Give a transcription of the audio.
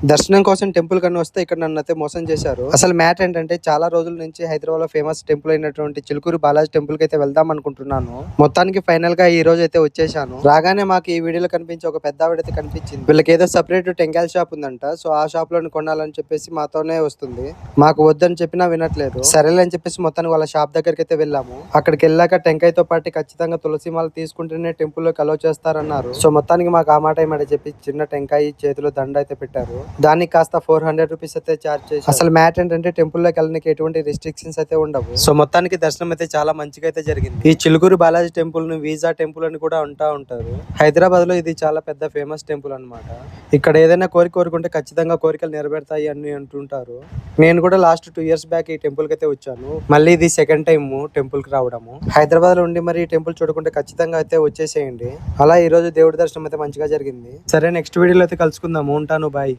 దర్శనం కోసం టెంపుల్ కన్నా వస్తే ఇక్కడ నన్ను అయితే మోసం చేశారు. అసలు మ్యాటర్ ఏంటంటే చాలా రోజుల నుంచి హైదరాబాద్ లో ఫేమస్ టెంపుల్ అయినటువంటి చిలుకూరు బాలాజీ టెంపుల్ కి అయితే వెళ్దాం అనుకుంటున్నాను. మొత్తానికి ఫైనల్ గా ఈ రోజు అయితే వచ్చేసాను. రాగానే మాకు ఈ వీడియోలో కనిపించి ఒక పెద్ద ఆవిడైతే కనిపించింది. వీళ్ళకి ఏదో సపరేట్ టెంకాయల షాప్ ఉందంట. సో ఆ షాప్ లోని కొనాలని చెప్పేసి మాతోనే వస్తుంది. మాకు వద్దని చెప్పినా వినట్లేదు. సరేలే అని చెప్పేసి మొత్తానికి వాళ్ళ షాప్ దగ్గరికి అయితే వెళ్ళాము. అక్కడికి వెళ్ళాక టెంకాయతో పాటు ఖచ్చితంగా తులసి మాల తీసుకుంటేనే టెంపుల్ లోకి అలో చేస్తారన్నారు. సో మొత్తానికి మాకు ఆ మాట ఏమాట చెప్పి చిన్న టెంకాయ చేతిలో దండ అయితే పెట్టారు. దానికి కాస్త 400 రూపీస్ అయితే చార్జ్ చేసి, అసలు మ్యాట్ ఏంటంటే టెంపుల్ లోకి వెళ్ళడానికి ఎటువంటి రిస్ట్రిక్షన్స్ అయితే ఉండవు. సో మొత్తానికి దర్శనం అయితే చాలా మంచిగా అయితే జరిగింది. ఈ చిలుకూరు బాలాజీ టెంపుల్ ను వీజా టెంపుల్ అని కూడా అంటా ఉంటారు. హైదరాబాద్ లో ఇది చాలా పెద్ద ఫేమస్ టెంపుల్ అన్నమాట. ఇక్కడ ఏదైనా కోరుకుంటే ఖచ్చితంగా కోరికలు నెరవేరుతాయి అని అంటుంటారు. నేను కూడా లాస్ట్ 2 years బ్యాక్ ఈ టెంపుల్ కి అయితే వచ్చాను. మళ్ళీ ఇది సెకండ్ టైం టెంపుల్ కి రావడము. హైదరాబాద్ లో ఉండి మరి ఈ టెంపుల్ చూడకుంటే ఖచ్చితంగా అయితే వచ్చేసేయండి. అలా ఈ రోజు దేవుడి దర్శనం అయితే మంచిగా జరిగింది. సరే నెక్స్ట్ వీడియోలో అయితే కలుసుకుందాము. ఉంటాను, బాయ్.